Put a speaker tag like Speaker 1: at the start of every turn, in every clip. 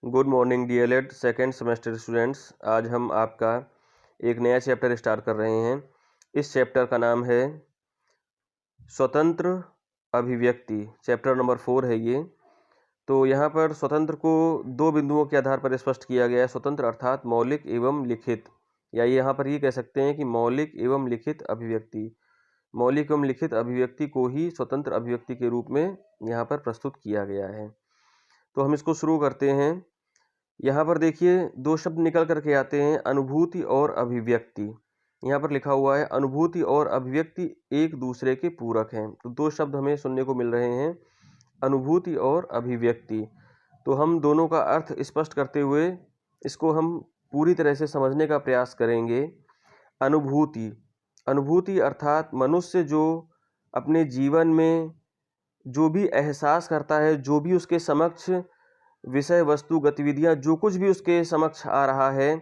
Speaker 1: Good morning DElEd second semester students. आज हम आपका एक नया चैप्टर स्टार्ट कर रहे हैं। इस चैप्टर का नाम है स्वतंत्र अभिव्यक्ति। चैप्टर नंबर 4 है ये। तो यहाँ पर स्वतंत्र को दो बिंदुओं के आधार पर स्पष्ट किया गया है। स्वतंत्र अर्थात मौलिक एवं लिखित, या यहाँ पर ये कह सकते हैं कि मौलिक एवं लिखित अभिव्यक्ति। मौलिक एवं लिखित अभिव्यक्ति को ही स्वतंत्र अभिव्यक्ति के रूप में यहाँ पर प्रस्तुत किया गया है। तो हम इसको शुरू करते हैं। यहाँ पर देखिए दो शब्द निकल करके आते हैं, अनुभूति और अभिव्यक्ति। यहाँ पर लिखा हुआ है अनुभूति और अभिव्यक्ति एक दूसरे के पूरक हैं। तो दो शब्द हमें सुनने को मिल रहे हैं, अनुभूति और अभिव्यक्ति। तो हम दोनों का अर्थ स्पष्ट करते हुए इसको हम पूरी तरह से समझने का प्रयास करेंगे। अनुभूति, अनुभूति अर्थात मनुष्य जो अपने जीवन में जो भी एहसास करता है, जो भी उसके समक्ष विषय वस्तु गतिविधियां, जो कुछ भी उसके समक्ष आ रहा है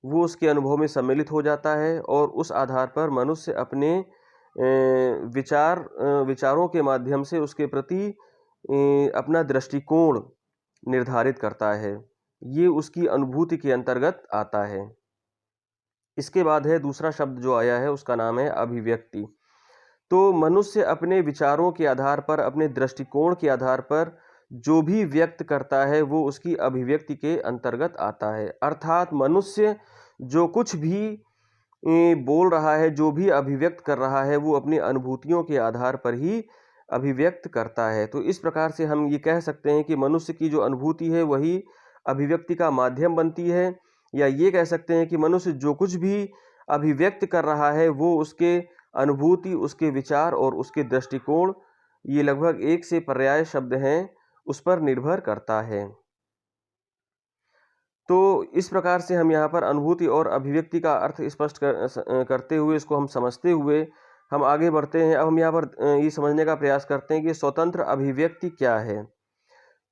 Speaker 1: वो उसके अनुभव में सम्मिलित हो जाता है और उस आधार पर मनुष्य अपने विचारों के माध्यम से उसके प्रति अपना दृष्टिकोण निर्धारित करता है। ये उसकी अनुभूति के अंतर्गत आता है। इसके बाद है दूसरा शब्द जो आया है, उसका नाम है अभिव्यक्ति। तो मनुष्य अपने विचारों के आधार पर, अपने दृष्टिकोण के आधार पर जो भी व्यक्त करता है वो उसकी अभिव्यक्ति के अंतर्गत आता है। अर्थात मनुष्य जो कुछ भी बोल रहा है, जो भी अभिव्यक्त कर रहा है, वो अपनी अनुभूतियों के आधार पर ही अभिव्यक्त करता है। तो इस प्रकार से हम ये कह सकते हैं कि मनुष्य की जो अनुभूति है वही अभिव्यक्ति का माध्यम बनती है, या ये कह सकते हैं कि मनुष्य जो कुछ भी अभिव्यक्त कर रहा है वो उसके अनुभूति, उसके विचार और उसके दृष्टिकोण, ये लगभग एक से पर्याय शब्द हैं, उस पर निर्भर करता है। तो इस प्रकार से हम यहाँ पर अनुभूति और अभिव्यक्ति का अर्थ स्पष्ट करते हुए, इसको हम समझते हुए हम आगे बढ़ते हैं। अब हम यहाँ पर ये समझने का प्रयास करते हैं कि स्वतंत्र अभिव्यक्ति क्या है।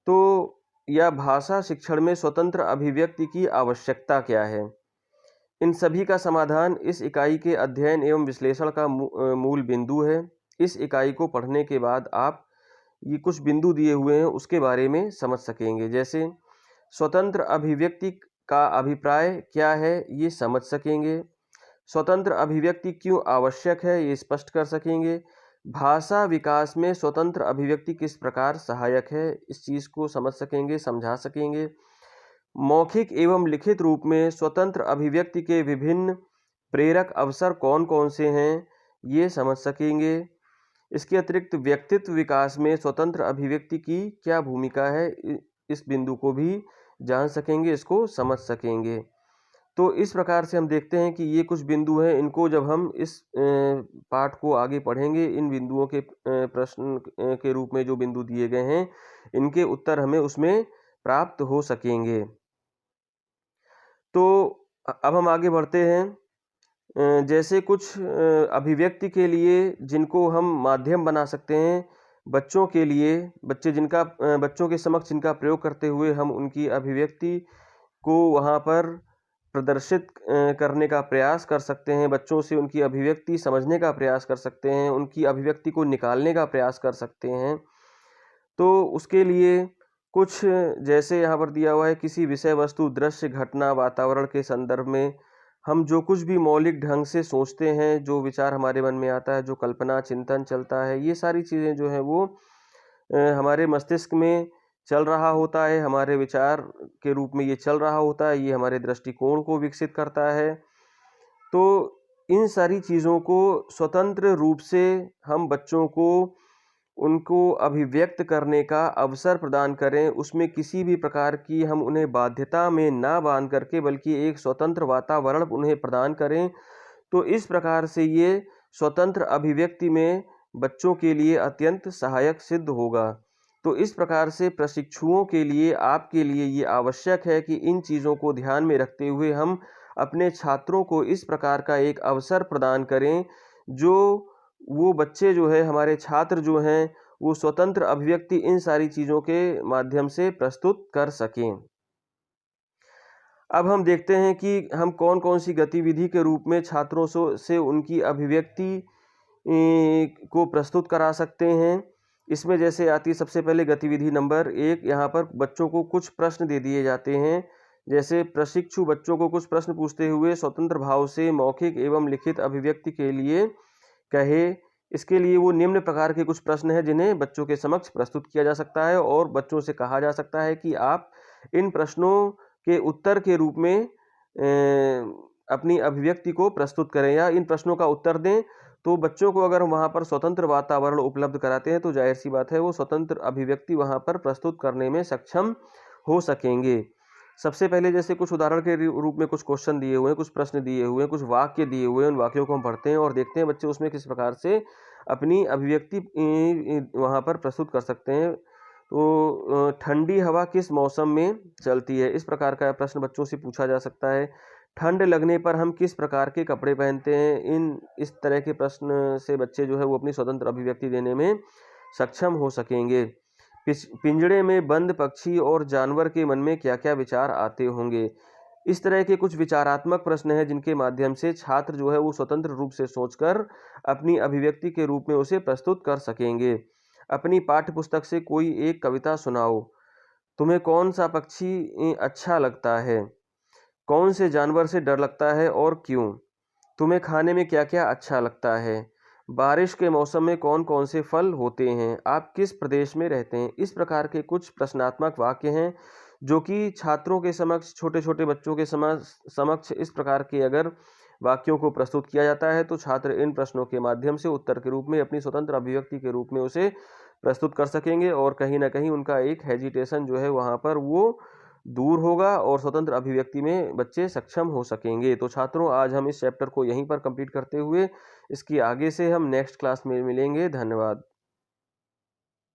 Speaker 1: तो यह भाषा शिक्षण में स्वतंत्र अभिव्यक्ति की आवश्यकता क्या है, इन सभी का समाधान इस इकाई के अध्ययन एवं विश्लेषण का मूल बिंदु है। इस इकाई को पढ़ने के बाद आप ये कुछ बिंदु दिए हुए हैं उसके बारे में समझ सकेंगे। जैसे स्वतंत्र अभिव्यक्ति का अभिप्राय क्या है ये समझ सकेंगे, स्वतंत्र अभिव्यक्ति क्यों आवश्यक है ये स्पष्ट कर सकेंगे, भाषा विकास में स्वतंत्र अभिव्यक्ति किस प्रकार सहायक है इस चीज़ को समझ सकेंगे, समझा सकेंगे, मौखिक एवं लिखित रूप में स्वतंत्र अभिव्यक्ति के विभिन्न प्रेरक अवसर कौन कौन से हैं ये समझ सकेंगे। इसके अतिरिक्त व्यक्तित्व विकास में स्वतंत्र अभिव्यक्ति की क्या भूमिका है, इस बिंदु को भी जान सकेंगे, इसको समझ सकेंगे। तो इस प्रकार से हम देखते हैं कि ये कुछ बिंदु हैं, इनको जब हम इस पाठ को आगे पढ़ेंगे, इन बिंदुओं के प्रश्न के रूप में जो बिंदु दिए गए हैं इनके उत्तर हमें उसमें प्राप्त हो सकेंगे। तो अब हम आगे बढ़ते हैं। जैसे कुछ अभिव्यक्ति के लिए जिनको हम माध्यम बना सकते हैं, बच्चों के लिए, बच्चों के समक्ष जिनका प्रयोग करते हुए हम उनकी अभिव्यक्ति को वहाँ पर प्रदर्शित करने का प्रयास कर सकते हैं, बच्चों से उनकी अभिव्यक्ति समझने का प्रयास कर सकते हैं, उनकी अभिव्यक्ति को निकालने का प्रयास कर सकते हैं। तो उसके लिए कुछ जैसे यहाँ पर दिया हुआ है, किसी विषय वस्तु, दृश्य, घटना, वातावरण के संदर्भ में हम जो कुछ भी मौलिक ढंग से सोचते हैं, जो विचार हमारे मन में आता है, जो कल्पना चिंतन चलता है, ये सारी चीज़ें जो हैं वो हमारे मस्तिष्क में चल रहा होता है, हमारे विचार के रूप में ये चल रहा होता है, ये हमारे दृष्टिकोण को विकसित करता है। तो इन सारी चीज़ों को स्वतंत्र रूप से हम बच्चों को उनको अभिव्यक्त करने का अवसर प्रदान करें, उसमें किसी भी प्रकार की हम उन्हें बाध्यता में ना बांध करके बल्कि एक स्वतंत्र वातावरण उन्हें प्रदान करें। तो इस प्रकार से ये स्वतंत्र अभिव्यक्ति में बच्चों के लिए अत्यंत सहायक सिद्ध होगा। तो इस प्रकार से प्रशिक्षुओं के लिए, आपके लिए ये आवश्यक है कि इन चीज़ों को ध्यान में रखते हुए हम अपने छात्रों को इस प्रकार का एक अवसर प्रदान करें, जो वो बच्चे जो है, हमारे छात्र जो हैं, वो स्वतंत्र अभिव्यक्ति इन सारी चीज़ों के माध्यम से प्रस्तुत कर सकें। अब हम देखते हैं कि हम कौन कौन सी गतिविधि के रूप में छात्रों से उनकी अभिव्यक्ति को प्रस्तुत करा सकते हैं। इसमें जैसे आती है सबसे पहले गतिविधि नंबर 1, यहाँ पर बच्चों को कुछ प्रश्न दे दिए जाते हैं। जैसे प्रशिक्षु बच्चों को कुछ प्रश्न पूछते हुए स्वतंत्र भाव से मौखिक एवं लिखित अभिव्यक्ति के लिए कहे। इसके लिए वो निम्न प्रकार के कुछ प्रश्न हैं जिन्हें बच्चों के समक्ष प्रस्तुत किया जा सकता है और बच्चों से कहा जा सकता है कि आप इन प्रश्नों के उत्तर के रूप में अपनी अभिव्यक्ति को प्रस्तुत करें या इन प्रश्नों का उत्तर दें। तो बच्चों को अगर वहाँ पर स्वतंत्र वातावरण उपलब्ध कराते हैं तो जाहिर सी बात है वो स्वतंत्र अभिव्यक्ति वहाँ पर प्रस्तुत करने में सक्षम हो सकेंगे। सबसे पहले जैसे कुछ उदाहरण के रूप में कुछ क्वेश्चन दिए हुए हैं, कुछ प्रश्न दिए हुए हैं, कुछ वाक्य दिए हुए हैं। उन वाक्यों को हम पढ़ते हैं और देखते हैं बच्चे उसमें किस प्रकार से अपनी अभिव्यक्ति वहाँ पर प्रस्तुत कर सकते हैं। तो ठंडी हवा किस मौसम में चलती है, इस प्रकार का प्रश्न बच्चों से पूछा जा सकता है। ठंड लगने पर हम किस प्रकार के कपड़े पहनते हैं। इस तरह के प्रश्न से बच्चे जो है वो अपनी स्वतंत्र अभिव्यक्ति देने में सक्षम हो सकेंगे। पिंजड़े में बंद पक्षी और जानवर के मन में क्या क्या विचार आते होंगे। इस तरह के कुछ विचारात्मक प्रश्न हैं जिनके माध्यम से छात्र जो है वो स्वतंत्र रूप से सोचकर अपनी अभिव्यक्ति के रूप में उसे प्रस्तुत कर सकेंगे। अपनी पाठ्य पुस्तक से कोई एक कविता सुनाओ। तुम्हें कौन सा पक्षी अच्छा लगता है, कौन से जानवर से डर लगता है और क्यों, तुम्हें खाने में क्या क्या अच्छा लगता है, बारिश के मौसम में कौन कौन से फल होते हैं, आप किस प्रदेश में रहते हैं। इस प्रकार के कुछ प्रश्नात्मक वाक्य हैं जो कि छात्रों के समक्ष, छोटे छोटे बच्चों के समक्ष इस प्रकार के अगर वाक्यों को प्रस्तुत किया जाता है तो छात्र इन प्रश्नों के माध्यम से उत्तर के रूप में अपनी स्वतंत्र अभिव्यक्ति के रूप में उसे प्रस्तुत कर सकेंगे और कहीं ना कहीं उनका एक हेजिटेशन जो है वहाँ पर वो दूर होगा और स्वतंत्र अभिव्यक्ति में बच्चे सक्षम हो सकेंगे। तो छात्रों, आज हम इस चैप्टर को यहीं पर कंप्लीट करते हुए इसकी आगे से हम नेक्स्ट क्लास में मिलेंगे। धन्यवाद।